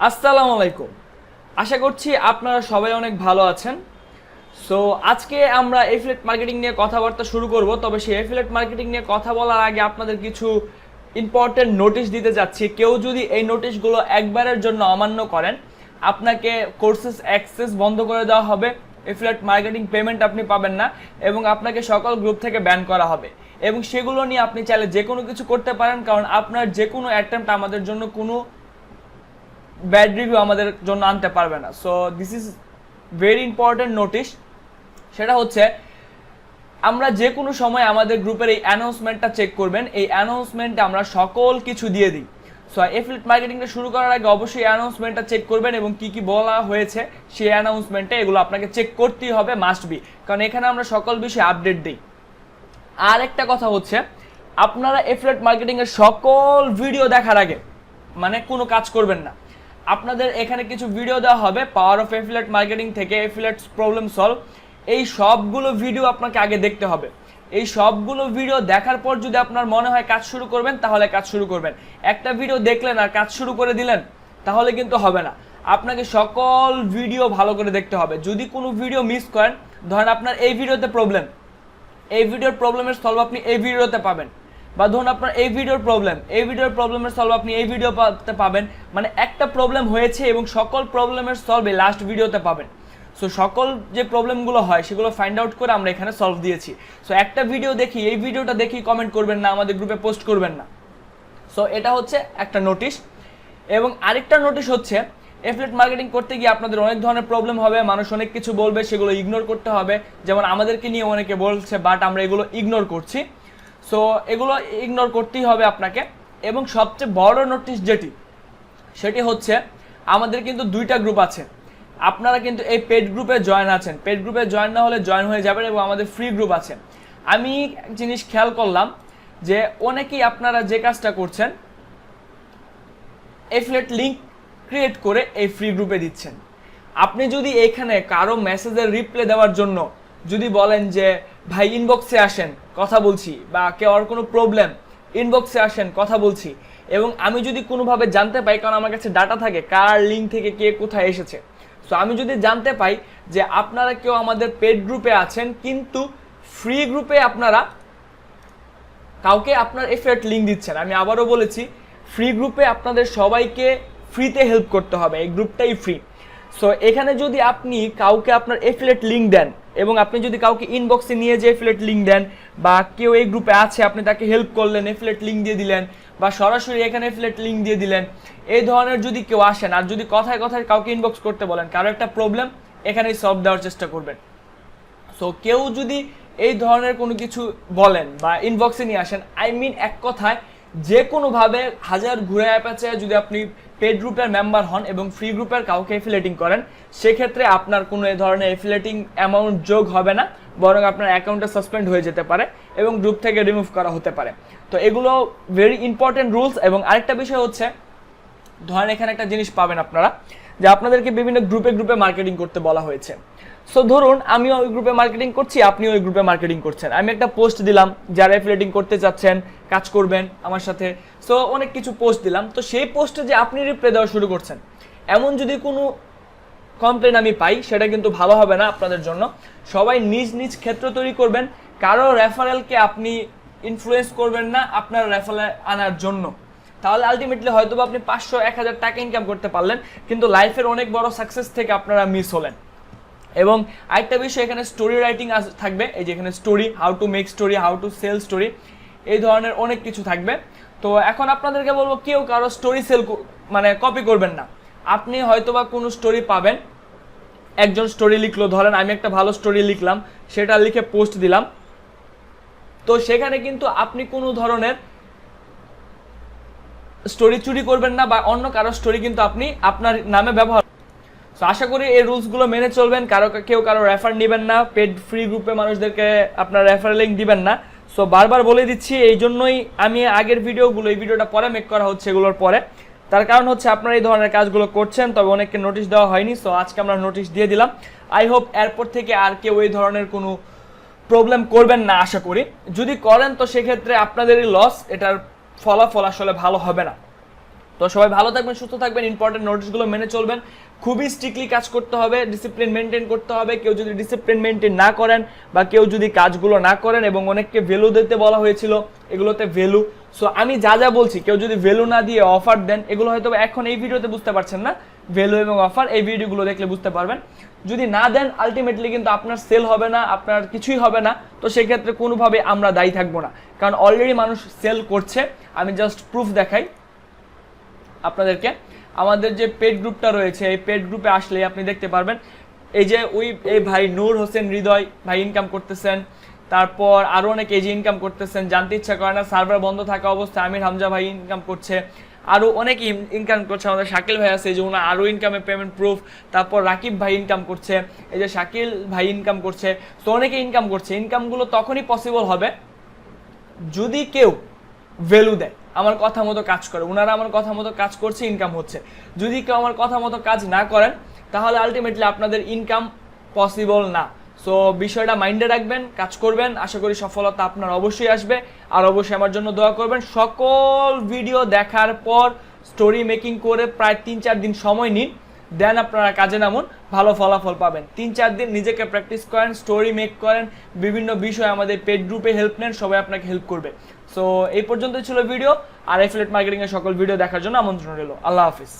আসসালামু আলাইকুম। আশা করছি আপনারা সবাই অনেক ভালো আছেন। সো আজকে আমরা এফিলিয়েট মার্কেটিং নিয়ে কথাবার্তা শুরু করব। তবে সেই এফিলিয়েট মার্কেটিং নিয়ে কথা বলার আগে আপনাদের কিছু ইম্পর্টেন্ট নোটিশ দিতে যাচ্ছি। কেউ যদি এই নোটিশগুলো একবারের জন্য অমান্য করেন, আপনাকে কোর্সেস অ্যাক্সেস বন্ধ করে দেওয়া হবে, এফিলিয়েট মার্কেটিং পেমেন্ট আপনি পাবেন না এবং আপনাকে সকল গ্রুপ থেকে ব্যান করা হবে। এবং সেগুলো নিয়ে আপনি চাইলে যে কোনো কিছু করতে পারেন, কারণ আপনার যে কোনো অ্যাটেম্পট আমাদের জন্য কোনো ব্যাড রিভিউ আমাদের জন্য আনতে পারবে না। So this is very important notice. সেটা হচ্ছে, আমরা যে কোনো সময় আমাদের গ্রুপের এই অ্যানাউন্সমেন্টটা চেক করবেন। এই অ্যানাউন্সমেন্টে আমরা সকল কিছু দিয়ে দিই। সো এফিলিয়েট মার্কেটিংটা শুরু করার আগে অবশ্যই অ্যানাউন্সমেন্টটা চেক করবেন এবং কি কি বলা হয়েছে সেই অ্যানাউন্সমেন্টে এগুলো আপনাকে চেক করতেই হবে, মাস্ট বি, কারণ এখানে আমরা সকল বিষয়ে আপডেট দিই। আর একটা কথা হচ্ছে, আপনারা এফিলিয়েট মার্কেটিংয়ের সকল ভিডিও দেখার আগে মানে কোনো কাজ করবেন না। আপনাদের এখানে কিছু ভিডিও দেওয়া হবে পাওয়ার অফ এফিলিয়েট মার্কেটিং থেকে, এফিলিয়েট প্রবলেম সলভ। এই সবগুলো ভিডিও আপনাকে আগে দেখতে হবে। এই সবগুলো ভিডিও দেখার পর যদি আপনার মনে হয় কাজ শুরু করবেন, তাহলে কাজ শুরু করবেন। একটা ভিডিও দেখলেন আর কাজ শুরু করে দিলেন, তাহলে কিন্তু হবে না। আপনাকে সকল ভিডিও ভালো করে দেখতে হবে। যদি কোনো ভিডিও মিস করেন, ধরেন আপনার এই ভিডিওতে প্রবলেম, এই ভিডিওর প্রবলেমের সলভ আপনি এই ভিডিওতে পাবেন, বা ধরুন আপনার এই ভিডিওর প্রবলেমের সলভ আপনি এই ভিডিওতে পাবেন। মানে একটা প্রবলেম হয়েছে এবং সকল প্রবলেমের সলভ এই লাস্ট ভিডিওতে পাবেন। সো সকল যে প্রবলেমগুলো হয় সেগুলো ফাইন্ড আউট করে আমরা এখানে সলভ দিয়েছি। সো একটা ভিডিও দেখি, এই ভিডিওটা দেখি কমেন্ট করবেন না, আমাদের গ্রুপে পোস্ট করবেন না। সো এটা হচ্ছে একটা নোটিশ। এবং আরেকটা নোটিশ হচ্ছে, এফিলিয়েট মার্কেটিং করতে গিয়ে আপনাদের অনেক ধরনের প্রবলেম হবে, মানুষ অনেক কিছু বলবে, সেগুলো ইগনোর করতে হবে। যেমন আমাদেরকে নিয়ে অনেকে বলছে, বাট আমরা এগুলো ইগনোর করছি। সো এগুলো ইগনোর করতেই হবে আপনাকে। এবং সবচেয়ে বড় নোটিশ সেটি হচ্ছে, আমাদের কিন্তু দুইটা গ্রুপ আছে। আপনারা কিন্তু এই পেড গ্রুপে জয়েন আছেন। পেড গ্রুপে জয়েন না হলে জয়েন হয়ে যাবেন, এবং আমাদের ফ্রি গ্রুপ আছে। আমি এক জিনিস খেয়াল করলাম যে অনেকেই আপনারা যে কাজটা করছেন, এফিলিয়েট লিঙ্ক ক্রিয়েট করে এই ফ্রি গ্রুপে দিচ্ছেন। আপনি যদি এখানে কারো মেসেজের রিপ্লাই দেওয়ার জন্য যদি বলেন যে ভাই ইনবক্সে আসেন কথা বলছি, বা কেউ আর কোনো প্রবলেম ইনবক্সে আসেন কথা বলছি, এবং আমি যদি কোনোভাবে জানতে পাই, কারণ আমার কাছে ডাটা থাকে কার লিঙ্ক থেকে কে কোথায় এসেছে। সো আমি যদি জানতে পাই যে আপনারা কেউ আমাদের পেড গ্রুপে আছেন কিন্তু ফ্রি গ্রুপে আপনারা কাউকে আপনার এফিলিয়েট লিঙ্ক দিচ্ছেন, আমি আবারও বলেছি, ফ্রি গ্রুপে আপনাদের সবাইকে ফ্রিতে হেল্প করতে হবে, এই গ্রুপটাই ফ্রি। সো এখানে যদি আপনি কাউকে আপনার এফিলিয়েট লিঙ্ক দেন, এবং আপনি যদি কাউকে ইনবক্সে নিয়ে যে এফিলিয়েট লিঙ্ক দেন, বা কেউ এই গ্রুপে আছে আপনি তাকে হেল্প করলেন, এফিলিয়েট লিঙ্ক দিয়ে দিলেন, বা সরাসরি এখানে এফিলিয়েট লিঙ্ক দিয়ে দিলেন, এই ধরনের যদি কেউ আসেন, আর যদি কথায় কথায় কাউকে ইনবক্স করতে বলেন, কারো একটা প্রবলেম এখানেই সলভ দেওয়ার চেষ্টা করবেন। সো কেউ যদি এই ধরনের কোনো কিছু বলেন বা ইনবক্সে নিয়ে আসেন, আই মিন এক কথায় যে কোনোভাবে হাজার ঘুরে পেঁচে যদি আপনি পেড গ্রুপের মেম্বার হন এবং ফ্রি গ্রুপের কাউকে এফিলিয়েটিং করেন, সেক্ষেত্রে আপনার কোনো এই ধরনের এফিলিয়েটিং অ্যামাউন্ট যোগ হবে না, বরং আপনার অ্যাকাউন্টটা সাসপেন্ড হয়ে যেতে পারে এবং গ্রুপ থেকে রিমুভ করা হতে পারে। তো এগুলো ভেরি ইম্পর্টেন্ট রুলস। এবং আরেকটা বিষয় হচ্ছে, ধরেন এখানে একটা জিনিস পাবেন আপনারা, যে আপনাদেরকে বিভিন্ন গ্রুপে মার্কেটিং করতে বলা হয়েছে। সো ধরুন আমি ওই গ্রুপে মার্কেটিং করছি, আপনি ওই গ্রুপে মার্কেটিং করছেন। আমি একটা পোস্ট দিলাম, যারা এফিলিয়েটিং করতে চাচ্ছেন কাজ করবেন আমার সাথে, সো অনেক কিছু পোস্ট দিলাম। তো সেই পোস্টে যে আপনি রিপ্লাই দেওয়া শুরু করছেন, এমন যদি কোনো কমপ্লেন আমি পাই, সেটা কিন্তু ভালো হবে না আপনাদের জন্য। সবাই নিজ নিজ ক্ষেত্র তৈরি করবেন, কারো রেফারেলকে আপনি ইনফ্লুয়েন্স করবেন না আপনার রেফারেল আনার জন্য। তাহলে আলটিমেটলি হয়তো আপনি 500-1000 টাকা ইনকাম করতে পারলেন, কিন্তু লাইফের অনেক বড় সাকসেস থেকে আপনারা মিস হলেন। এবং আরেকটা বিষয়, এখানে স্টোরি রাইটিং থাকবে। এই যে এখানে story, how to make story, how to sell story, এই ধরনের অনেক কিছু থাকবে। তো এখন আপনাদেরকে বলবো, কেউ কারো স্টোরি মানে কপি করবেন না। আপনি হয়তোবা কোনো স্টোরি পাবেন, একজন স্টোরি লিখলো, ধরেন আমি একটা ভালো স্টোরি লিখলাম, সেটা লিখে পোস্ট দিলাম। তো সেখানে কিন্তু আপনি কোনো ধরনের স্টোরি চুরি করবেন না, বা অন্য কারো স্টোরি কিন্তু আপনি আপনার নামে ব্যবহার। সো আশা করি এই রুলসগুলো মেনে চলবেন। কেউ কারো রেফার নেবেন না, পেড ফ্রি গ্রুপে মানুষদেরকে আপনার রেফারেল লিঙ্ক দিবেন না। সো বারবার বলে দিচ্ছি, এই জন্যই আমি আগের ভিডিওগুলো, এই ভিডিওটা পরে মেক করা হচ্ছে এগুলোর পরে, তার কারণ হচ্ছে আপনারা এই ধরনের কাজগুলো করছেন, তবে অনেককে নোটিশ দেওয়া হয়নি। সো আজকে আমরা নোটিশ দিয়ে দিলাম। আই হোপ এরপর থেকে আর কেউ এই ধরনের কোনো প্রবলেম করবেন না, আশা করি। যদি করেন তো সেক্ষেত্রে আপনাদেরই লস, এটার ফলাফল আসলে ভালো হবে না। তো সবাই ভালো থাকবেন, সুস্থ থাকবেন, ইম্পর্টেন্ট নোটিশগুলো মেনে চলবেন, খুবই স্ট্রিক্টলি কাজ করতে হবে, ডিসিপ্লিন মেনটেন করতে হবে। কেউ যদি ডিসিপ্লিন মেনটেন না করেন বা কেউ যদি কাজগুলো না করেন, এবং অনেককে ভ্যালু দিতে বলা হয়েছিল, এগুলোতে ভ্যালু, সো আমি যা যা বলছি কেউ যদি ভ্যালু না দিয়ে অফার দেন, এগুলো হয়তো এখন এই ভিডিওতে বুঝতে পারছেন না, ভ্যালু এবং অফার এই ভিডিওগুলো দেখলে বুঝতে পারবেন। যদি না দেন আলটিমেটলি কিন্তু আপনার সেল হবে না, আপনার কিছুই হবে না। তো সেক্ষেত্রে কোনোভাবে আমরা দায়ী থাকবো না, কারণ অলরেডি মানুষ সেল করছে। আমি জাস্ট প্রুফ দেখাই আপনাদেরকে। আমাদের যে পেড গ্রুপটা রয়েছে, এই পেড গ্রুপে আসলে আপনি দেখতে পারবেন এই যে এই ভাই নূর হোসেন হৃদয় ভাই ইনকাম করতেছেন, তারপর আরও অনেক এই যে ইনকাম করতেছেন, জানতে ইচ্ছা করে না, সার্ভার বন্ধ থাকা অবস্থায় আমির হামজা ভাই ইনকাম করছে, আরও অনেক ইনকাম করছে। আমাদের শাকিল ভাই আছে, এই যে ওনার আরও ইনকামের পেমেন্ট প্রুফ। তারপর রাকিব ভাই ইনকাম করছে, এই যে শাকিল ভাই ইনকাম করছে। তো অনেকে ইনকাম করছে। ইনকামগুলো তখনই পসিবল হবে যদি কেউ ভ্যালু দেয়, আমার কথা মতো কাজ করে। ওনারা আমার কথা মতো কাজ করছে, ইনকাম হচ্ছে। যদি কেউ আমার কথা মতো কাজ না করেন, তাহলে আলটিমেটলি আপনাদের ইনকাম পসিবল না। সো বিষয়টা মাইন্ডে রাখবেন, কাজ করবেন, আশা করি সফলতা আপনার অবশ্যই আসবে। আর অবশ্যই আমার জন্য দোয়া করবেন। সকল ভিডিও দেখার পর স্টোরি মেকিং করে প্রায় 3-4 দিন সময় নিন, দেন আপনারা কাজে নামুন, ভালো ফলাফল পাবেন। 3-4 দিন নিজেকে প্র্যাকটিস করেন, স্টোরি মেক করেন, বিভিন্ন বিষয়ে আমাদের পেড গ্রুপে হেল্প নেন, সবাই আপনাকে হেল্প করবে। সো এই পর্যন্তই ছিল ভিডিও। আর এফিলিয়েট মার্কেটিং এর সকল ভিডিও দেখার জন্য আমন্ত্রণ রইল। আল্লাহ হাফিজ।